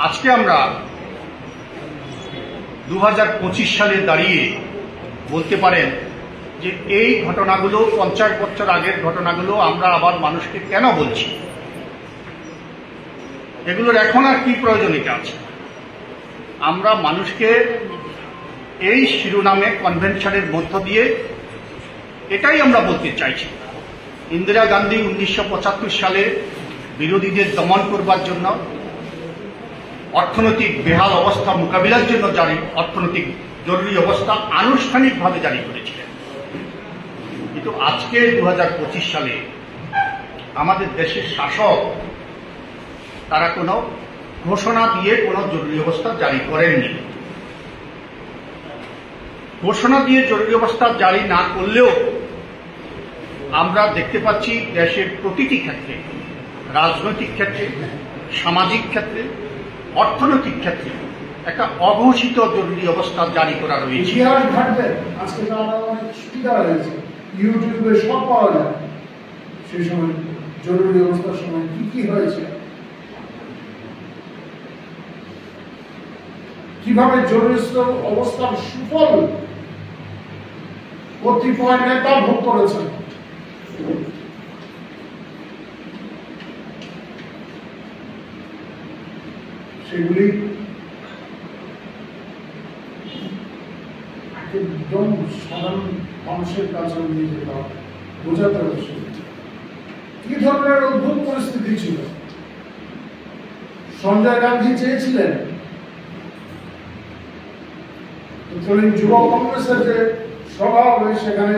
আজকে আমরা 2025 সালে দাঁড়িয়ে বলতে পারেন যে এই ঘটনাগুলো 50 বছর আগের ঘটনাগুলো আমরা আবার মানুষকে কেন বলছি, এগুলোর এখন আর কি প্রয়োজনীয়তা আছে। আমরা মানুষকে এই শিরোনামে কনভেনশনের মধ্য দিয়ে এটাই আমরা বলতে চাইছি, ইন্দিরা গান্ধী 1975 সালে বিরোধীদের দমন করবার জন্য, অর্থনৈতিক বেহাল অবস্থা মোকাবিলার জন্য অর্থনৈতিক জরুরি অবস্থা আনুষ্ঠানিকভাবে জারি করেছিলেন। কিন্তু আজকে 2025 সালে আমাদের দেশের শাসক তারা কোনো ঘোষণা দিয়ে কোনো জরুরি অবস্থা জারি করেননি। ঘোষণা দিয়ে জরুরি অবস্থা জারি না করলেও আমরা দেখতে পাচ্ছি দেশের প্রতিটি ক্ষেত্রে, রাজনৈতিক ক্ষেত্রে, সামাজিক ক্ষেত্রে, অর্থনৈতিক ক্ষেত্রে একটা অঘোষিত জরুরি অবস্থা জারি করা রয়েছে। আজকে অনেক সুবিধা হয়েছে, ইউটিউবে সব পাওয়া যায়। সেই সময় জরুরি অবস্থার সময় কি কি হয়েছে, কিভাবে জরুরি অবস্থার সুফল কতিপয় নেতা ভোগ করেছেন, সেগুলি একদম সাধারণ মানুষের কাছে নিয়ে যেতে হবে, বোঝাতে হবে কি ধরনের অদ্ভুত পরিস্থিতি ছিল। সঞ্জয় গান্ধী চেয়েছিলেন যুব কংগ্রেসের যে সভা হবে সেখানে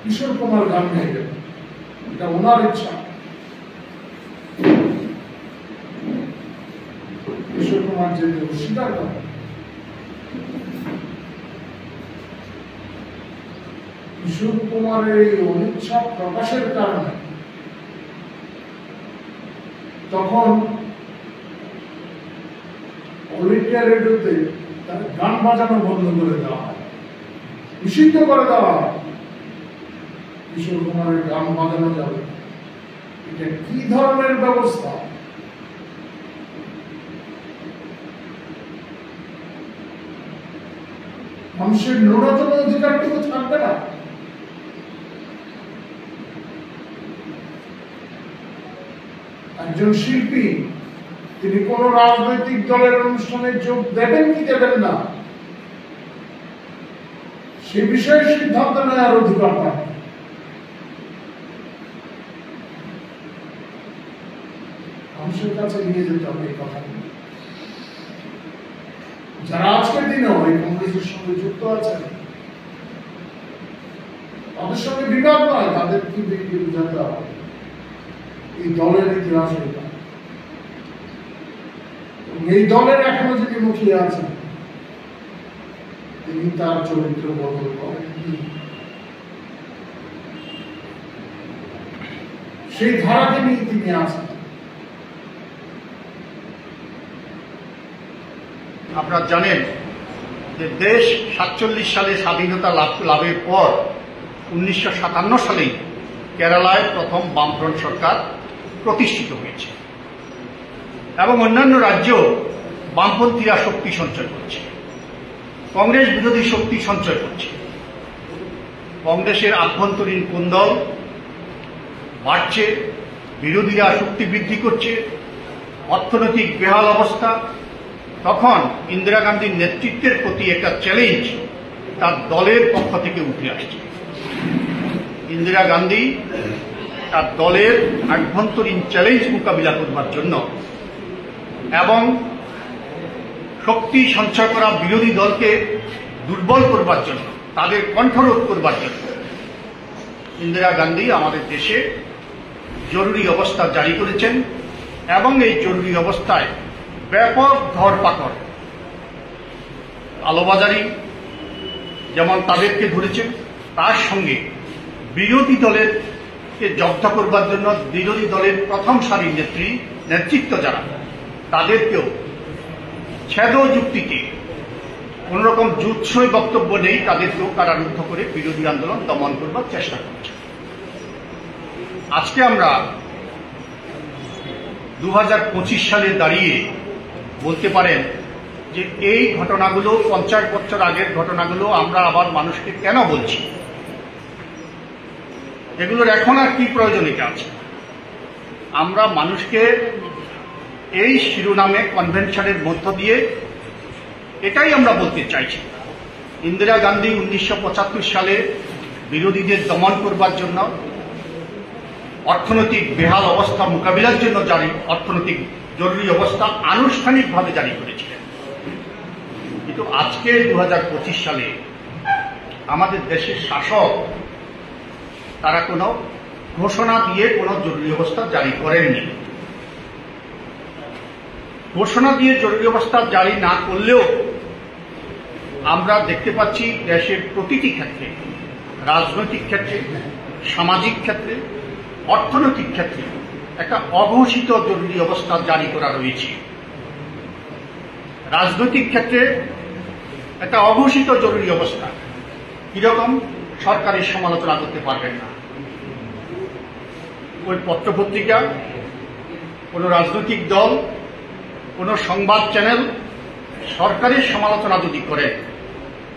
কিশোর কুমার গান গাইবেন, এটা ওনার ইচ্ছা। কিশোর কুমার যে স্বীকার করেন, কিশোর কুমারের এই অনিচ্ছা প্রকাশের কারণে তখন অল ইন্ডিয়া রেডিওতে তার গান বাজানো বন্ধ করে দেওয়া হয়, নিষিদ্ধ করে দেওয়া হয়। কিশোর কুমারের গান বাজানো যাবে, এটা কি ধরনের ব্যবস্থা? মানুষের ন্যূনতম অধিকারটুকু থাকবে না। একজন শিল্পী তিনি কোন রাজনৈতিক দলের অনুষ্ঠানে যোগ দেবেন কি দেবেন না সে বিষয়ে সিদ্ধান্ত নেওয়ার অধিকার পান। মানুষের কাছে নিয়ে যেতে হবে এই কথা। যারা আজকের দিনেও এই কংগ্রেসের সঙ্গে যুক্ত আছেন, তাদের সঙ্গে বিবাদ নয়, তাদের কি বুঝাতে হবে এই দলের ইতিহাস। এই দলের এখনো যদি মুখিয়ে আছেন, তিনি তার চরিত্র বদল করেন, সেই ধারাকে নিয়ে তিনি আছেন। আপনারা জানেন যে দেশ 47 সালে স্বাধীনতা লাভের পর 1957 সালেই কেরালায় প্রথম বামফ্রন্ট সরকার প্রতিষ্ঠিত হয়েছে এবং অন্যান্য রাজ্যেও বামপন্থীরা শক্তি সঞ্চয় করছে, কংগ্রেস বিরোধী শক্তি সঞ্চয় করছে। কংগ্রেসের আভ্যন্তরীণ কোন্দল বাড়ছে, বিরোধীরা শক্তি বৃদ্ধি করছে, অর্থনৈতিক বেহাল অবস্থা। তখন ইন্দিরা গান্ধীর নেতৃত্বের প্রতি একটা চ্যালেঞ্জ তার দলের পক্ষ থেকে উঠে আসছে। ইন্দিরা গান্ধী তার দলের আভ্যন্তরীণ চ্যালেঞ্জ মোকাবিলা করবার জন্য এবং শক্তি সঞ্চয় করা বিরোধী দলকে দুর্বল করবার জন্য, তাদের কণ্ঠরোধ করবার জন্য ইন্দিরা গান্ধী আমাদের দেশে জরুরি অবস্থা জারি করেছেন এবং এই জরুরি অবস্থায় ব্যাপক ধরপাকড়, কালোবাজারি যেমন তাদেরকে ধরেছেন, তার সঙ্গে বিরোধী দলের জব্দ করবার জন্য বিরোধী দলের প্রথম সারির নেতৃত্ব যারা, তাদেরকেও ছেদ যুক্তিতে কোনরকম জুৎসই বক্তব্য নেই, তাদেরকেও কারারুদ্ধ করে বিরোধী আন্দোলন দমন করবার চেষ্টা করছে। আজকে আমরা 2025 সালে দাঁড়িয়ে বলতে পারেন যে এই ঘটনাগুলো 50 বছর আগের ঘটনাগুলো আমরা আবার মানুষকে কেন বলছি, এগুলোর এখন আর কি প্রয়োজনীয়তা আছে? আমরা মানুষকে এই শিরোনামে কনভেনশনের মধ্য দিয়ে এটাই আমরা বলতে চাইছি। ইন্দিরা গান্ধী 1975 সালে বিরোধীদের দমন করবার জন্য, অর্থনৈতিক বেহাল অবস্থা মোকাবিলার জন্য অর্থনৈতিক জরুরি অবস্থা আনুষ্ঠানিকভাবে জারি করেছিলেন। কিন্তু আজকে 2025 সালে আমাদের দেশের শাসক তারা কোনো ঘোষণা দিয়ে কোনো জরুরি অবস্থা জারি করেননি। ঘোষণা দিয়ে জরুরি অবস্থা জারি না করলেও আমরা দেখতে পাচ্ছি দেশের প্রতিটি ক্ষেত্রে, রাজনৈতিক ক্ষেত্রে, সামাজিক ক্ষেত্রে, অর্থনৈতিক ক্ষেত্রে একটা অঘোষিত জরুরি অবস্থা জারি করা রয়েছে। রাজনৈতিক ক্ষেত্রে একটা অঘোষিত জরুরি অবস্থা কিরকম? সরকারের সমালোচনা করতে পারবেন না। ওই পত্রপত্রিকা, কোন রাজনৈতিক দল, কোন সংবাদ চ্যানেল সরকারের সমালোচনা যদি করে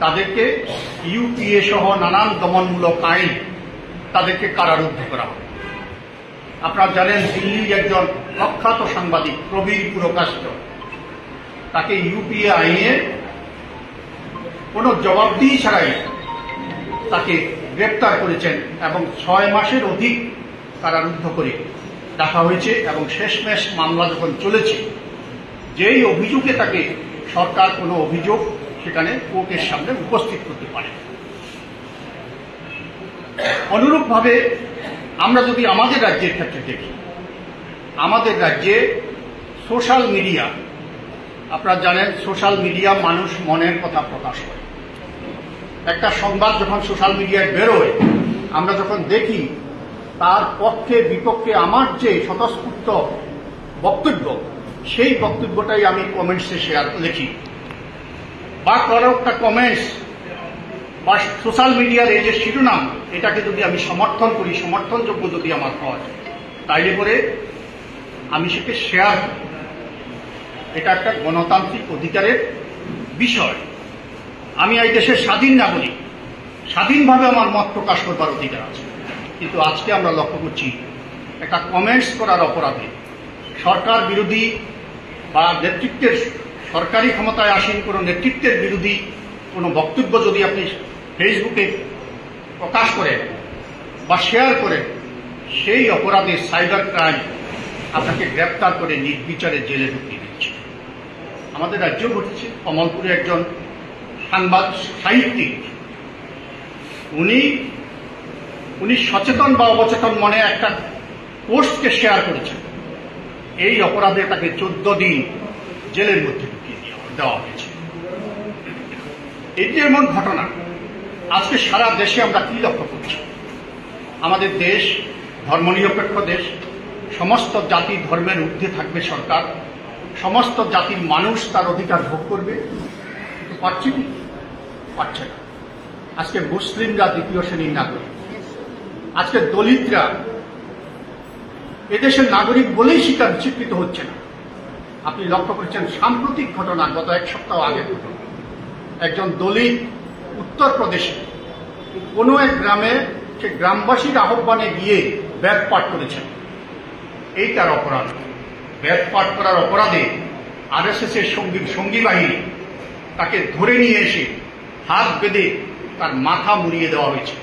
তাদেরকে ইউপিএ সহ নানান দমনমূলক আইন তাদেরকে কারারুদ্ধ করা হবে। আপনারা জানেন দিল্লির একজন প্রখ্যাত সাংবাদিক প্রবীর পুরকাষ্ট, তাকে ইউপিএ আইনে কোনো জবাবদিহি ছাড়াই তাকে গ্রেপ্তার করেছেন এবং 6 মাসের অধিক কারারুদ্ধ করে রাখা হয়েছে। এবং শেষমেশ মামলা যখন চলেছে, যেই অভিযোগে তাকে সরকার কোনো অভিযোগ সেখানে কোর্টের সামনে উপস্থিত করতে পারে। অনুরূপভাবে আমরা যদি আমাদের রাজ্যের ক্ষেত্রে দেখি, আমাদের রাজ্যে সোশ্যাল মিডিয়া, আপনারা জানেন সোশ্যাল মিডিয়া মানুষ মনের কথা প্রকাশ করে। একটা সংবাদ যখন সোশ্যাল মিডিয়ায় বেরোয়, আমরা যখন দেখি তার পক্ষে বিপক্ষে আমার যে স্বতঃস্ফূর্ত বক্তব্য, সেই বক্তব্যটাই আমি কমেন্টসে লিখি, বা কারো একটা কমেন্টস বা সোশ্যাল মিডিয়ার এই যে শিরোনাম, এটাকে যদি আমি সমর্থন করি, সমর্থনযোগ্য যদি আমার হয়, তাইলে করে আমি সেটা শেয়ার করি। এটা একটা গণতান্ত্রিক অধিকারের বিষয়। আমি এই দেশের স্বাধীন নাগরিক, স্বাধীনভাবে আমার মত প্রকাশ করবার অধিকার আছে। কিন্তু আজকে আমরা লক্ষ্য করছি একটা কমেন্টস করার অপরাধে সরকার বিরোধী বা নেতৃত্বের, সরকারি ক্ষমতায় আসীন কোনো নেতৃত্বের বিরোধী কোনো বক্তব্য যদি আপনি ফেসবুকে প্রকাশ করেন বা শেয়ার করেন, সেই অপরাধে সাইবার ক্রাইম আপনাকে গ্রেপ্তার করে নির্বিচারে জেলে ঢুকিয়ে দিচ্ছে। আমাদের রাজ্যেও ঘটেছে। কমলপুরে একজন সাহিত্যিক, উনি সচেতন বা অবচেতন মনে একটা পোস্টকে শেয়ার করেছেন। এই অপরাধে তাকে 14 দিন জেলের মধ্যে ঢুকিয়ে দেওয়া হয়েছে। এটি এমন ঘটনা আজকে সারা দেশে আমরা কি লক্ষ্য করছি? আমাদের দেশ ধর্মনিরপেক্ষ দেশ, সমস্ত জাতি ধর্মের ঊর্ধ্বে থাকবে সরকার, সমস্ত জাতির মানুষ তার অধিকার ভোগ করবে, কিন্তু পারছে কি? পারছে না। আজকে মুসলিমরা দ্বিতীয় শ্রেণীর নাগরিক, আজকে দলিতরা এদেশের নাগরিক বলেই স্বীকৃত হচ্ছে না। আপনি লক্ষ্য করছেন সাম্প্রতিক ঘটনা, গত 1 সপ্তাহ আগের ঘটনা, একজন দলিত উত্তরপ্রদেশে কোনো এক গ্রামে সে গ্রামবাসীর আহ্বানে গিয়ে বেদ পাঠ করেছেন। এই তার অপরাধ। বেদ পাঠ করার অপরাধে আরএসএস এর সঙ্গী বাহিনী তাকে ধরে নিয়ে এসে হাত বেঁধে তার মাথা মুড়িয়ে দেওয়া হয়েছে।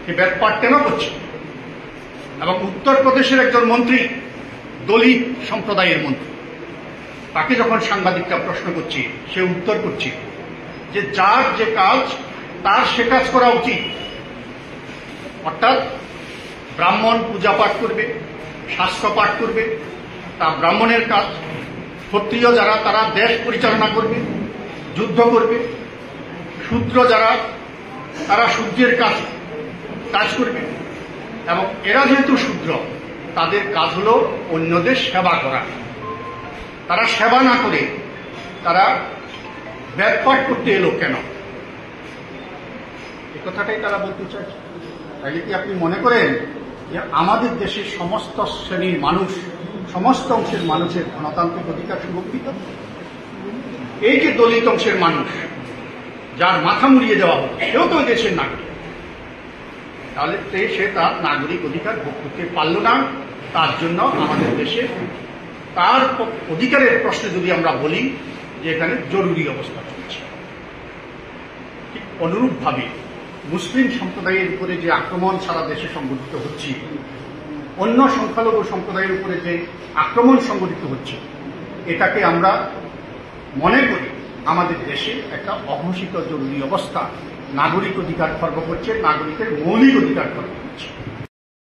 সে বেদ পাঠ কেন করছে? এবং উত্তরপ্রদেশের একজন মন্ত্রী, দলিত সম্প্রদায়ের মন্ত্রী, তাকে যখন সাংবাদিকরা প্রশ্ন করছে, সে উত্তর করছে যে যার যে কাজ তার সে কাজ করা উচিত। অর্থাৎ ব্রাহ্মণ পূজা পাঠ করবে, শাস্ত্র পাঠ করবে, তা ব্রাহ্মণের কাজ। ক্ষত্রিয় যারা তারা দেশ পরিচালনা করবে, যুদ্ধ করবে। শূদ্র যারা তারা সূর্যের কাজ করবে। এবং এরা যেহেতু শূদ্র, তাদের কাজ হল অন্যদের সেবা করা। তারা সেবা না করে তারা বেদ পাঠ করতে এলো কেন? এ কথাটাই তারা বলতে চাইছে। তাহলে কি আপনি মনে করেন যে আমাদের দেশের সমস্ত শ্রেণীর মানুষ সমস্ত অংশের মানুষের গণতান্ত্রিক অধিকার সুরক্ষিত। এই যে দলিত অংশের মানুষ, যার মাথা মুড়িয়ে দেওয়া হতো, সেও তো দেশের নাগরিক, তাহলে সে তার নাগরিক অধিকার ভোগ করতে পারল না। তার জন্য আমাদের দেশে তার অধিকারের প্রশ্নে যদি আমরা বলি যে এখানে জরুরি অবস্থা চলছে, ঠিক অনুরূপভাবে মুসলিম সম্প্রদায়ের উপরে যে আক্রমণ সারা দেশে সংঘটিত হচ্ছে, অন্য সংখ্যালঘু সম্প্রদায়ের উপরে যে আক্রমণ সংঘটিত হচ্ছে, এটাকে আমরা মনে করি আমাদের দেশে একটা অঘোষিত জরুরি অবস্থা, নাগরিক অধিকার খর্ব করছে, নাগরিকের মৌলিক অধিকার খর্ব করছে।